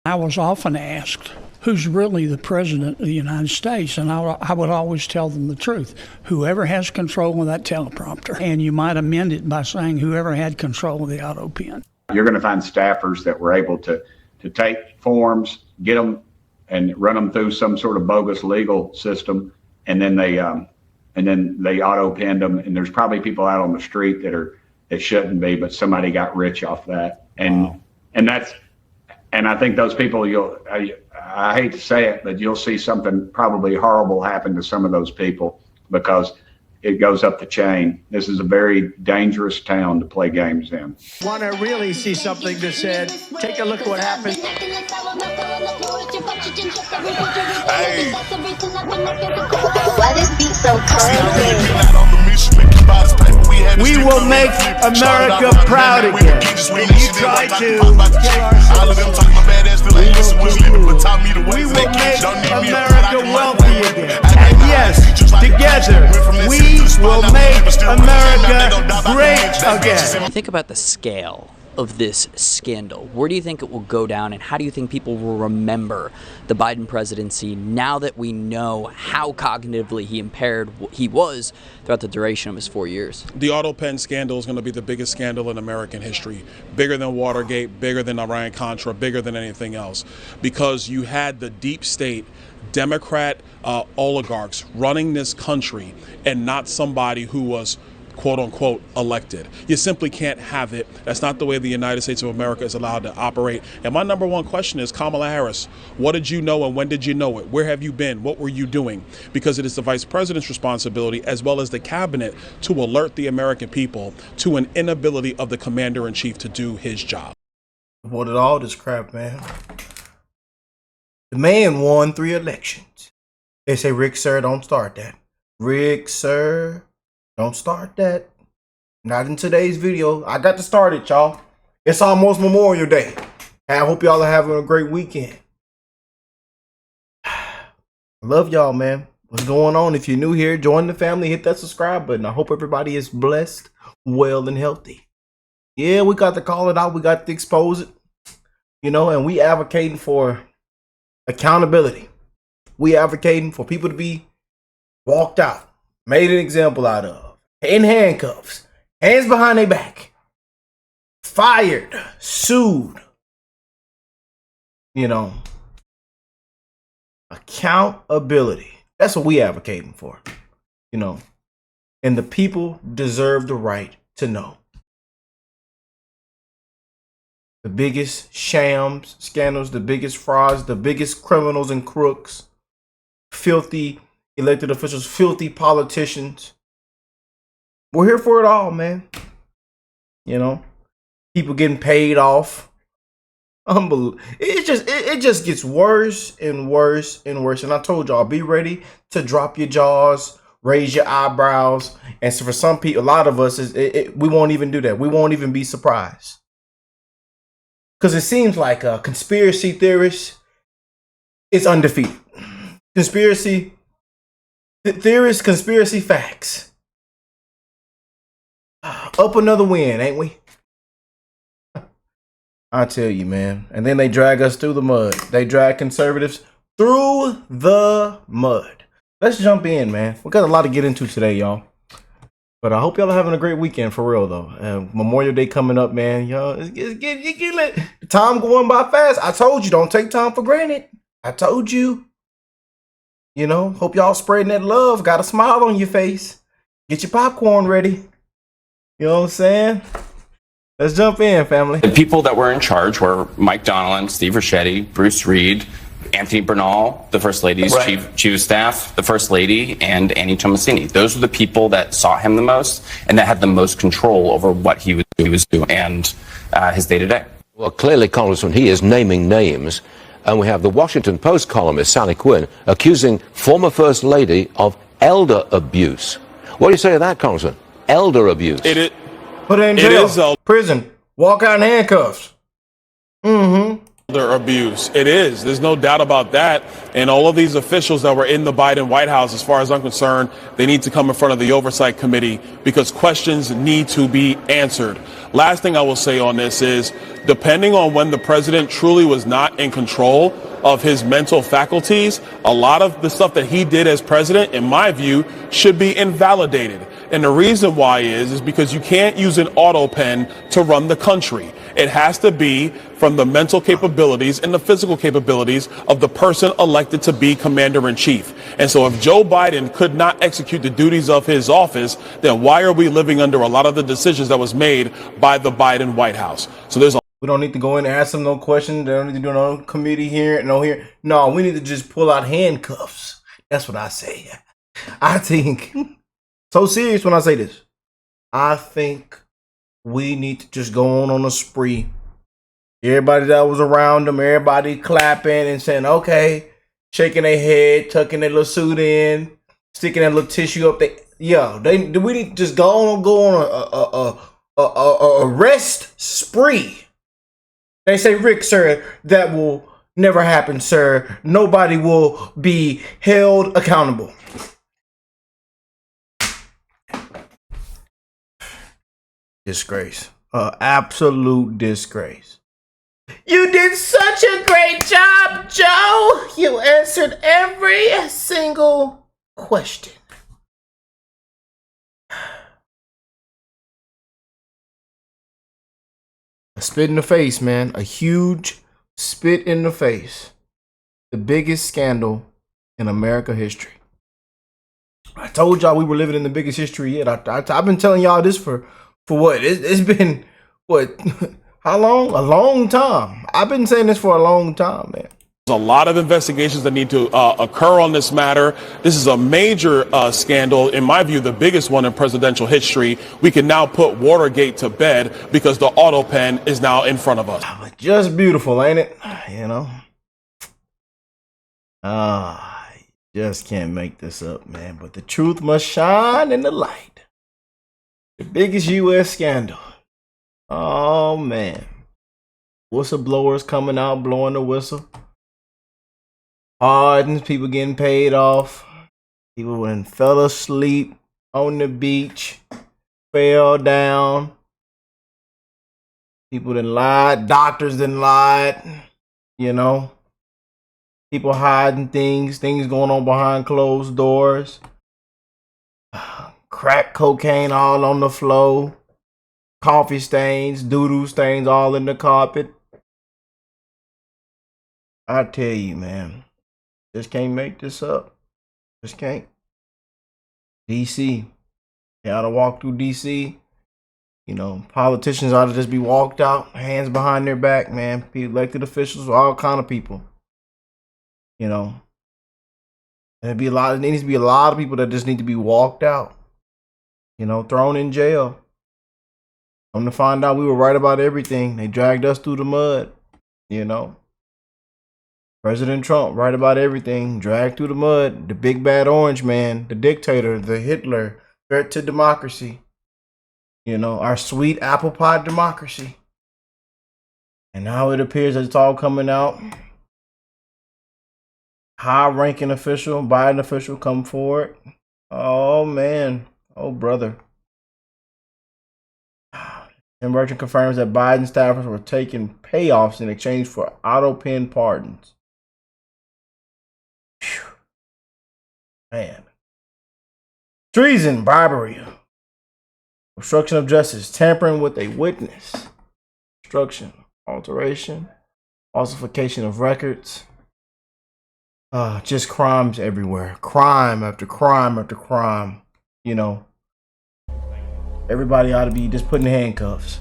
I was often asked, who's really the president of the United States? And I would always tell them the truth. Whoever has control of that teleprompter. And you might amend it by saying whoever had control of the Autopen. You're going to find staffers that were able to take forms, get them, and run them through some sort of bogus legal system, and then they auto-penned them. And there's probably people out on the street that shouldn't be, but somebody got rich off that. And I think those people, I hate to say it, but you'll see something probably horrible happen to some of those people because it goes up the chain. This is a very dangerous town to play games in. Want to really see something that said, take a look at what happened. Hey. Why this beat so crazy? We will make America proud again. And you try to. We will make America wealthy again. And yes, together, we will make America great again. Think about the scale of this scandal. Where do you think it will go down, and how do you think people will remember the Biden presidency now that we know how cognitively impaired he was throughout the duration of his 4 years? The Autopen scandal is going to be the biggest scandal in American history, bigger than Watergate, bigger than Iran-Contra, bigger than anything else, because you had the deep state Democrat oligarchs running this country and not somebody who was quote unquote elected. You simply can't have it. That's not the way the United States of America is allowed to operate. And my number one question is, Kamala Harris, what did you know and when did you know it? Where have you been? What were you doing? Because it is the vice president's responsibility, as well as the cabinet, to alert the American people to an inability of the commander in chief to do his job. What all this crap, man? The man won 3 elections. They say, Rick, sir, don't start that. Rick, sir, don't start that. Not in today's video. I got to start it, y'all. It's almost Memorial Day. And I hope y'all are having a great weekend. I love y'all, man. What's going on? If you're new here, join the family. Hit that subscribe button. I hope everybody is blessed, well, and healthy. Yeah, we got to call it out. We got to expose it. You know, and we advocating for accountability. We advocating for people to be walked out, made an example out of. In handcuffs, hands behind their back, fired, sued. You know, accountability. That's what we advocating for. You know, and the people deserve the right to know. The biggest shams, scandals, the biggest frauds, the biggest criminals and crooks, filthy elected officials, filthy politicians. We're here for it all, man. You know, people getting paid off. Unbelievable. It just gets worse and worse and worse. And I told y'all, be ready to drop your jaws, raise your eyebrows. And so for some people, a lot of us, we won't even do that. We won't even be surprised. Because it seems like a conspiracy theorist is undefeated. Conspiracy theorists, conspiracy facts. Up another win, ain't we? I tell you, man. And then they drag us through the mud. They drag conservatives through the mud. Let's jump in, man. We got a lot to get into today, y'all. But I hope y'all are having a great weekend for real, though. Memorial Day coming up, man. Y'all, the time going by fast. I told you, don't take time for granted. I told you. You know, hope y'all spreading that love. Got a smile on your face. Get your popcorn ready. You know what I'm saying? Let's jump in, family. The people that were in charge were Mike Donilon, Steve Ricchetti, Bruce Reed, Anthony Bernal, the First Lady's chief of staff, the First Lady, and Annie Tomasini. Those were the people that saw him the most and that had the most control over what he was doing and his day-to-day. Well, clearly, Congressman, he is naming names. And we have the Washington Post columnist, Sally Quinn, accusing former First Lady of elder abuse. What do you say to that, Congressman? Elder abuse. Put her in jail, prison, walk out in handcuffs. Elder abuse. It is. There's no doubt about that. And all of these officials that were in the Biden White House, as far as I'm concerned, they need to come in front of the Oversight Committee because questions need to be answered. Last thing I will say on this is, depending on when the president truly was not in control of his mental faculties, a lot of the stuff that he did as president, in my view, should be invalidated. And the reason why is because you can't use an Autopen to run the country. It has to be from the mental capabilities and the physical capabilities of the person elected to be commander-in-chief. And so if Joe Biden could not execute the duties of his office, then why are we living under a lot of the decisions that was made by the Biden White House? So there's a We don't need to go in and ask them no questions. They don't need to do no committee here and no here. No, we need to just pull out handcuffs. That's what I say. I think, so serious when I say this, I think we need to just go on a spree. Everybody that was around them, everybody clapping and saying, okay, shaking their head, tucking their little suit in, sticking that little tissue up there. Yeah, we need to just go on a rest spree. They say, Rick, sir, that will never happen, sir. Nobody will be held accountable. Disgrace. Absolute disgrace. You did such a great job, Joe. You answered every single question. A spit in the face, man. A huge spit in the face. The biggest scandal in America history. I told y'all we were living in the biggest history yet. I've been telling y'all this for what? It's been, what, how long? A long time. I've been saying this for a long time, man. There's a lot of investigations that need to occur on this matter. This is a major scandal, in my view, the biggest one in presidential history. We can now put Watergate to bed because the Autopen is now in front of us. Just beautiful, ain't it? You know? Just can't make this up, man. But the truth must shine in the light. The biggest U.S. scandal. Oh, man. Whistleblowers coming out, blowing the whistle. Pardons, people getting paid off. People when fell asleep on the beach, fell down. People that lied, doctors that lied, you know. People hiding things going on behind closed doors. Crack cocaine all on the floor. Coffee stains, doo-doo stains all in the carpet. I tell you, man. Just can't make this up. Just can't. DC. You ought to walk through DC. You know, politicians ought to just be walked out, hands behind their back, man. Elected officials, all kind of people. You know. There needs to be a lot of people that just need to be walked out. You know, thrown in jail. Come to find out we were right about everything. They dragged us through the mud. You know. President Trump, right about everything, dragged through the mud. The big bad orange man, the dictator, the Hitler, threat to democracy. You know, our sweet apple pie democracy. And now it appears that it's all coming out. High-ranking official, Biden official come forward. Oh, man. Oh, brother. And merchant confirms that Biden staffers were taking payoffs in exchange for Autopen pardons. Man. Treason, bribery, obstruction of justice, tampering with a witness, obstruction, alteration, falsification of records. Just crimes everywhere. Crime after crime after crime. You know, everybody ought to be just put in handcuffs.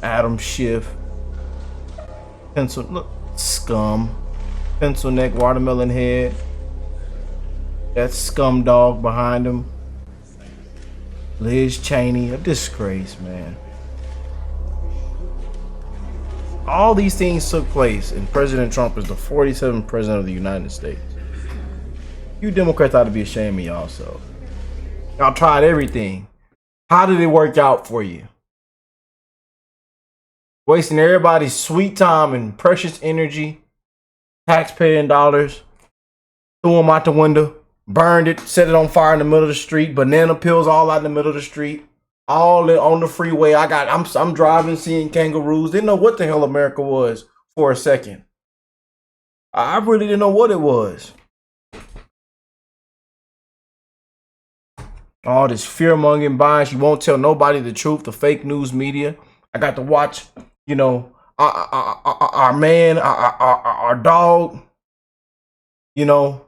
Adam Schiff, pencil, look, scum, pencil neck, watermelon head. That scum dog behind him. Liz Cheney, a disgrace, man. All these things took place, and President Trump is the 47th president of the United States. You Democrats ought to be ashamed of y'all, so. Y'all tried everything. How did it work out for you? Wasting everybody's sweet time and precious energy, taxpaying dollars, threw them out the window. Burned it, set it on fire in the middle of the street, banana peels all out in the middle of the street. all on the freeway. I'm driving, seeing kangaroos. Didn't know what the hell America was for a second. I really didn't know what it was. All this fear-mongering buying. She won't tell nobody the truth. The fake news media. I got to watch, you know, our man, our dog, you know,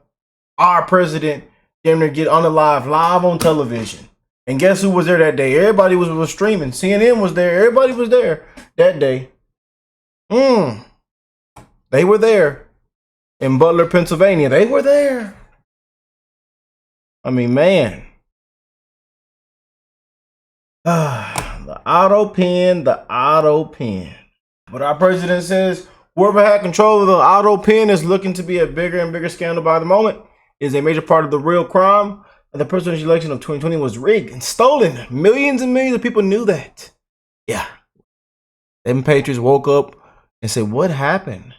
our president, damn near get unalive live on television. And guess who was there that day? Everybody was streaming. CNN was there. Everybody was there that day. They were there in Butler, Pennsylvania. They were there. I mean, man. The Autopen. But our president says whoever had control of the Autopen is looking to be a bigger and bigger scandal by the moment. It is a major part of the real crime. And the presidential election of 2020 was rigged and stolen. Millions and millions of people knew that. Yeah. Them patriots woke up and said, what happened?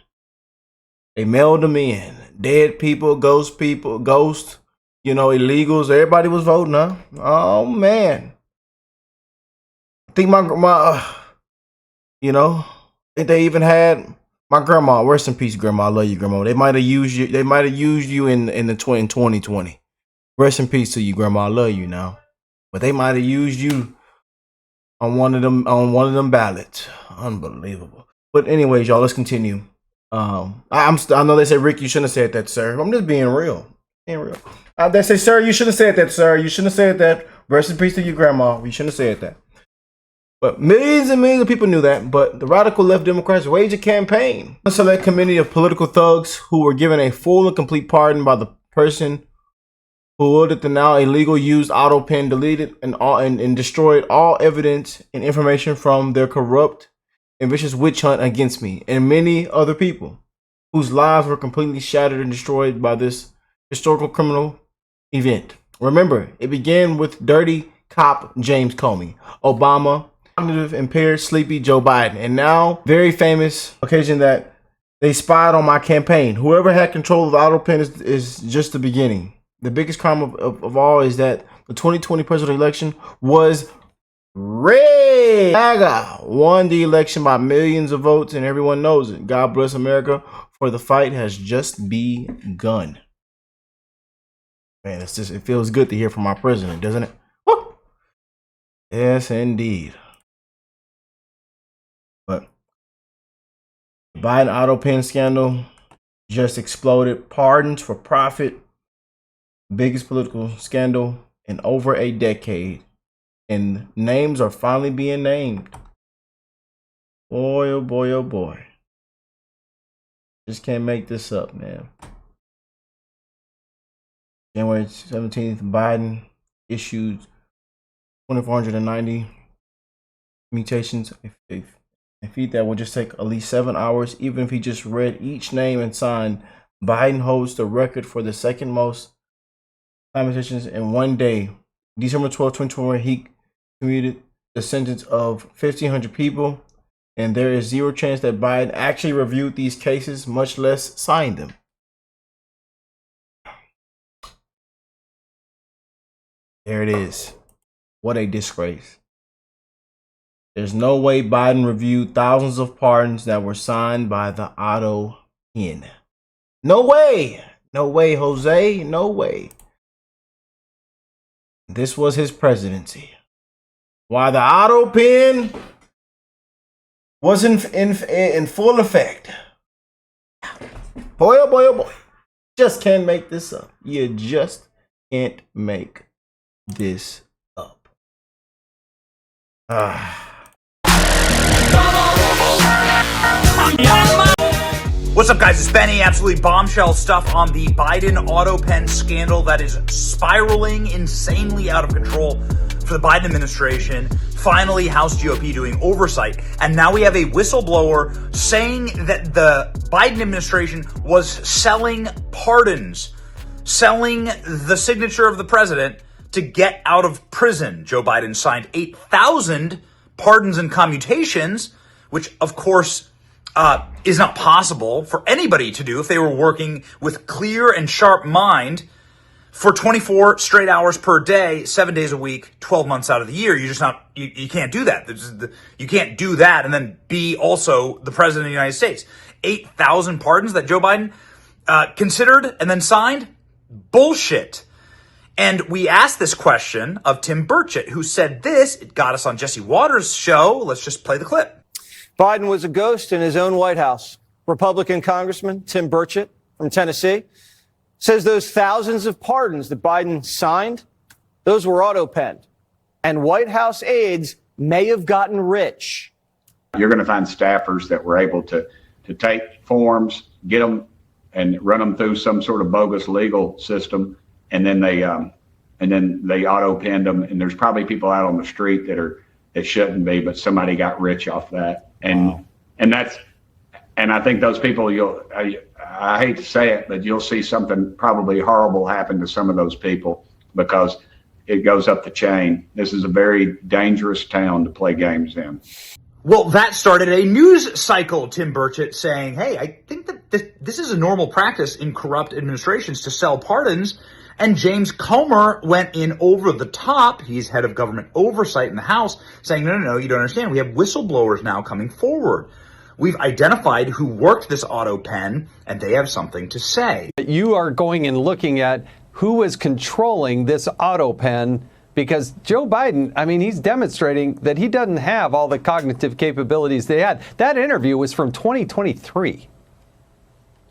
They mailed them in. Dead people, ghosts, you know, illegals. Everybody was voting, huh? Oh, man. I think you know, they even had my grandma. Rest in peace, grandma. I love you, grandma. They might have used you. They might have used you in 2020. Rest in peace to you, grandma. I love you now. But they might have used you on one of them ballots. Unbelievable. But anyways, y'all, let's continue. I know they say, Rick, you shouldn't have said that, sir. I'm just being real. They say, sir, you shouldn't have said that, sir. You shouldn't have said that. Rest in peace to you, grandma. You shouldn't have said that. But millions and millions of people knew that. But the radical left Democrats waged a campaign. A select committee of political thugs who were given a full and complete pardon by the person who ordered the now illegal used Autopen deleted and destroyed all evidence and information from their corrupt and vicious witch hunt against me and many other people whose lives were completely shattered and destroyed by this historical criminal event. Remember, it began with dirty cop James Comey, Obama, cognitive impaired sleepy Joe Biden, and now very famous occasion that they spied on my campaign. Whoever had control of the Autopen is just the beginning. The biggest crime of all is that the 2020 presidential election was rigged. MAGA won the election by millions of votes, and everyone knows it. God bless America, for the fight has just begun. Man, it feels good to hear from our president, doesn't it? Woo! Yes, indeed. But the Biden Autopen scandal just exploded. Pardons for profit. Biggest political scandal in over a decade. And names are finally being named. Boy, oh boy, oh boy. Just can't make this up, man. January 17th, Biden issued 2,490 mutations. A feat that will just take at least 7 hours. Even if he just read each name and signed, Biden holds the record for the second most mutations in one day. December 12, 2021, he commuted the sentence of 1,500 people, and there is zero chance that Biden actually reviewed these cases, much less signed them. There it is. What a disgrace. There's no way Biden reviewed thousands of pardons that were signed by the Autopen. No way. No way, Jose. No way. This was his presidency. While the Autopen was in full effect. Boy, oh boy, oh boy. Just can't make this up. You just can't make this up. What's up, guys? It's Benny. Absolutely bombshell stuff on the Biden Autopen scandal that is spiraling insanely out of control for the Biden administration. Finally, House GOP doing oversight. And now we have a whistleblower saying that the Biden administration was selling pardons, selling the signature of the president to get out of prison. Joe Biden signed 8,000 pardons and commutations, which, of course, is not possible for anybody to do if they were working with clear and sharp mind for 24 straight hours per day, 7 days a week, 12 months out of the year. You're just not, you can't do that. You can't do that and then be also the president of the United States. 8,000 pardons that Joe Biden considered and then signed? Bullshit. And we asked this question of Tim Burchett, who said this. It got us on Jesse Waters' show. Let's just play the clip. Biden was a ghost in his own White House. Republican Congressman Tim Burchett from Tennessee says those thousands of pardons that Biden signed, those were auto-penned. And White House aides may have gotten rich. You're going to find staffers that were able to take forms, get them and run them through some sort of bogus legal system, and then they auto-penned them. And there's probably people out on the street that shouldn't be, but somebody got rich off that. And I think those people, I hate to say it, but you'll see something probably horrible happen to some of those people because it goes up the chain. This is a very dangerous town to play games in. Well, that started a news cycle, Tim Burchett, saying, hey, I think that this is a normal practice in corrupt administrations to sell pardons. And James Comer went in over the top. He's head of government oversight in the House, saying, no, you don't understand. We have whistleblowers now coming forward. We've identified who worked this auto pen, and they have something to say. You are going and looking at who is controlling this auto pen, because Joe Biden, I mean, he's demonstrating that he doesn't have all the cognitive capabilities they had. That interview was from 2023.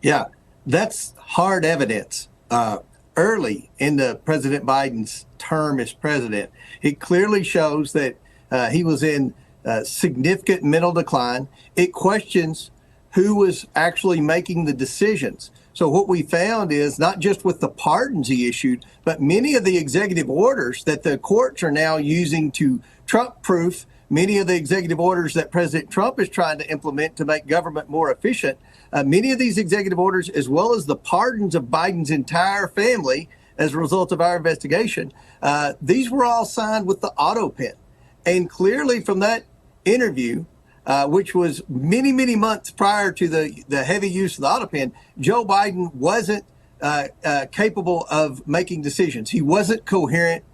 Yeah, that's hard evidence. Early in the President Biden's term as president, it clearly shows that he was in significant mental decline. It questions who was actually making the decisions. So what we found is not just with the pardons he issued, but many of the executive orders that the courts are now using to Trump-proof, many of the executive orders that President Trump is trying to implement to make government more efficient, many of these executive orders, as well as the pardons of Biden's entire family as a result of our investigation, these were all signed with the auto pen. And clearly from that interview, which was many, many months prior to the heavy use of the auto pen, Joe Biden wasn't capable of making decisions. He wasn't coherent.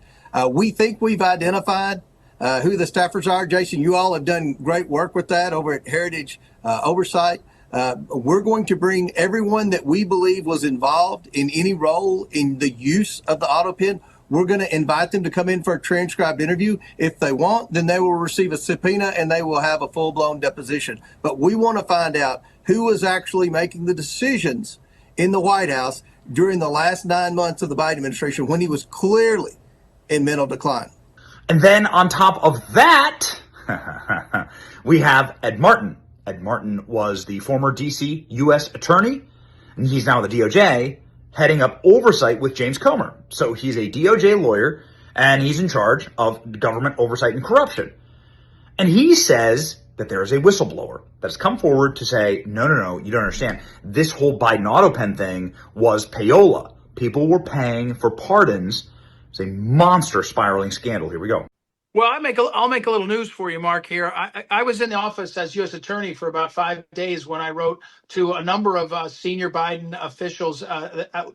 We think we've identified who the staffers are. Jason, you all have done great work with that over at Heritage Oversight. We're going to bring everyone that we believe was involved in any role in the use of the auto pen. We're going to invite them to come in for a transcribed interview. If they want, then they will receive a subpoena and they will have a full-blown deposition. But we want to find out who was actually making the decisions in the White House during the last 9 months of the Biden administration when he was clearly in mental decline. And then on top of that, we have Ed Martin. Ed Martin was the former D.C. U.S. attorney, and he's now the DOJ, heading up oversight with James Comer. So he's a DOJ lawyer, and he's in charge of government oversight and corruption. And he says that there is a whistleblower that has come forward to say, no, you don't understand. This whole Biden auto pen thing was payola. People were paying for pardons. It's a monster spiraling scandal. Here we go. Well, I'll make a little news for you, Mark, here. I was in the office as U.S. attorney for about 5 days when I wrote to a number of senior Biden officials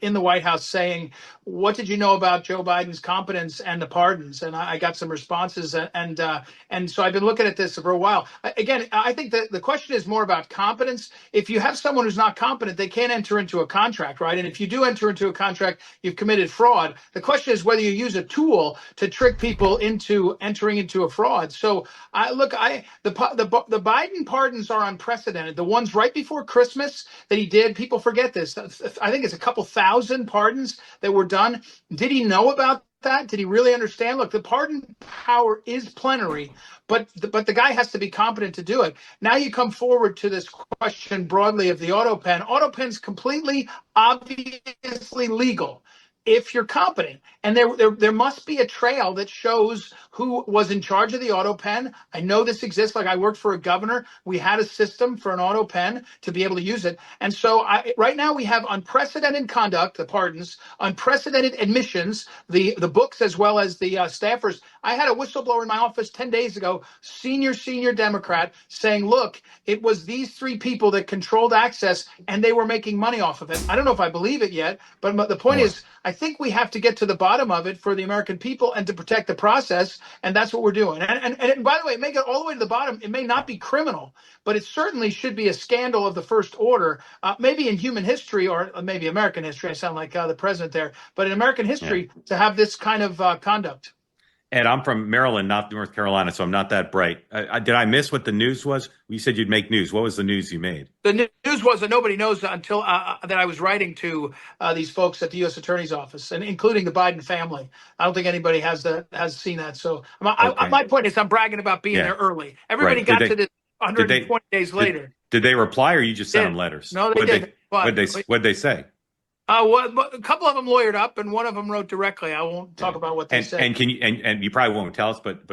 in the White House saying, what did you know about Joe Biden's competence and the pardons? And I got some responses. And so I've been looking at this for a while. Again, I think that the question is more about competence. If you have someone who's not competent, they can't enter into a contract, right? And if you do enter into a contract, you've committed fraud. The question is whether you use a tool to trick people into entering into a fraud. So the Biden pardons are unprecedented. The ones right before Christmas that he did, people forget this. I think it's a couple thousand pardons that were done. Did he know about that? Did he really understand? Look, the pardon power is plenary, but the guy has to be competent to do it. Now you come forward to this question broadly of the auto pen. Auto pen's completely obviously legal if you're competent. And there must be a trail that shows who was in charge of the auto pen. I know this exists. Like I worked for a governor. We had a system for an auto pen to be able to use it. And so right now we have unprecedented conduct, the pardons, unprecedented admissions, the books as well as the staffers. I had a whistleblower in my office 10 days ago, senior Democrat, saying, look, it was these three people that controlled access and they were making money off of it. I don't know if I believe it yet, but the point is, I think we have to get to the bottom of it for the American people and to protect the process, and that's what we're doing. And by the way, make it all the way to the bottom. It may not be criminal, but it certainly should be a scandal of the first order, maybe in human history or maybe American history. I sound like the president there, but in American history to have this kind of conduct. And I'm from Maryland, not North Carolina, so I'm not that bright. Did I miss what the news was? You said you'd make news. What was the news you made? The news was that nobody knows until that I was writing to these folks at the U.S. Attorney's Office, and including the Biden family. I don't think anybody has seen that. So my point is, I'm bragging about being there early. Everybody got to this 120 days later. Did they reply, or you just sent them letters? No, they did. What'd they say? Well, a couple of them lawyered up, and one of them wrote directly. I won't talk about what they said. And can you and you probably won't tell us, but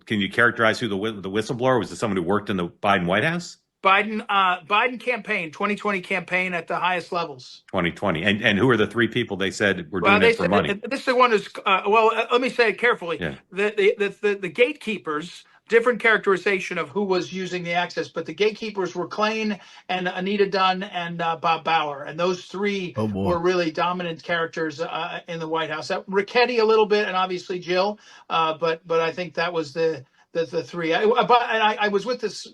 can you characterize who the whistleblower was? It someone who worked in the Biden White House? Biden campaign, 2020 campaign at the highest levels. 2020, and who are the three people they said were doing it for money? This is the one who's let me say it carefully. Yeah. The gatekeepers. Different characterization of who was using the access, but the gatekeepers were Klain and Anita Dunn and Bob Bauer, and those three were really dominant characters in the White House. Ricchetti a little bit, and obviously Jill, but I think that was the three. I was with this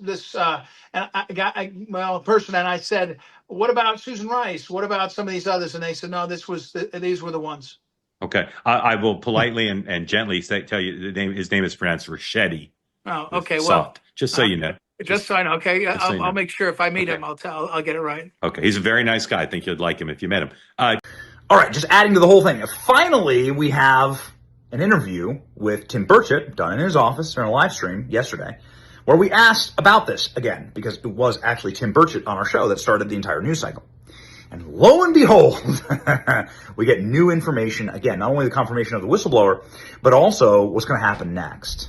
person, and I said, "What about Susan Rice? What about some of these others?" And they said, "No, these were the ones." Okay, I will politely and gently tell you his name is pronounced Ricchetti. Oh, okay. Soft. Just so you know. Just so I know. Okay, I'll make sure if I meet him, I'll get it right. Okay, he's a very nice guy. I think you'd like him if you met him. All right, just adding to the whole thing. Finally, we have an interview with Tim Burchett done in his office during a live stream yesterday, where we asked about this again, because it was actually Tim Burchett on our show that started the entire news cycle. And lo and behold, we get new information, again, not only the confirmation of the whistleblower, but also what's going to happen next.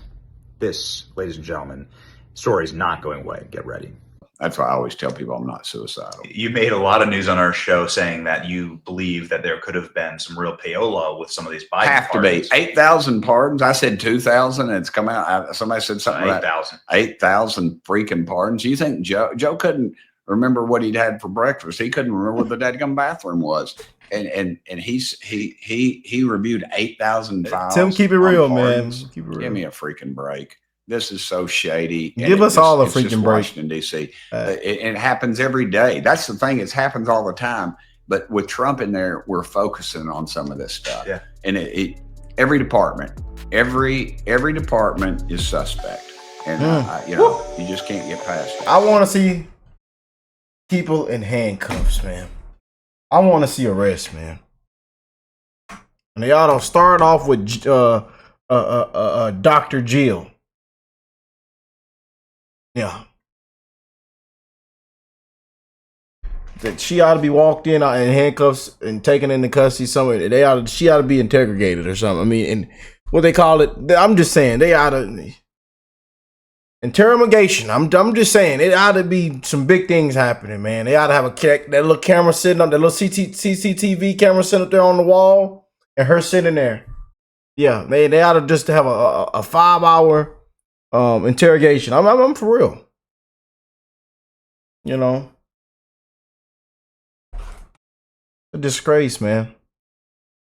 This, ladies and gentlemen, story is not going away. Get ready. That's why I always tell people I'm not suicidal. You made a lot of news on our show saying that you believe that there could have been some real payola with some of these Biden pardons. To be 8,000 pardons. I said 2,000, and it's come out. Somebody said something 8,000. 8,000 freaking pardons. You think Joe couldn't remember what he'd had for breakfast? He couldn't remember what the dadgum bathroom was. And he reviewed 8,000 files. Tim, keep it real, man. Keep it real. Give me a freaking break. This is so shady. Give us all a freaking break. Washington, D.C. It happens every day. That's the thing. It happens all the time. But with Trump in there, we're focusing on some of this stuff. Yeah. And every department is suspect. And you just can't get past it. I want to see people in handcuffs, man. I want to see arrests, man. And they ought to start off with Dr. Jill. Yeah. That she ought to be walked in handcuffs and taken into custody somewhere. She ought to be interrogated or something. I mean, and what they call it, I'm just saying they ought to interrogation. I'm just saying it ought to be some big things happening, man. They ought to have that little camera sitting on that little CCTV camera sitting up there on the wall, and her sitting there. Yeah, they ought to just have a 5-hour interrogation. I'm for real. You know, a disgrace, man.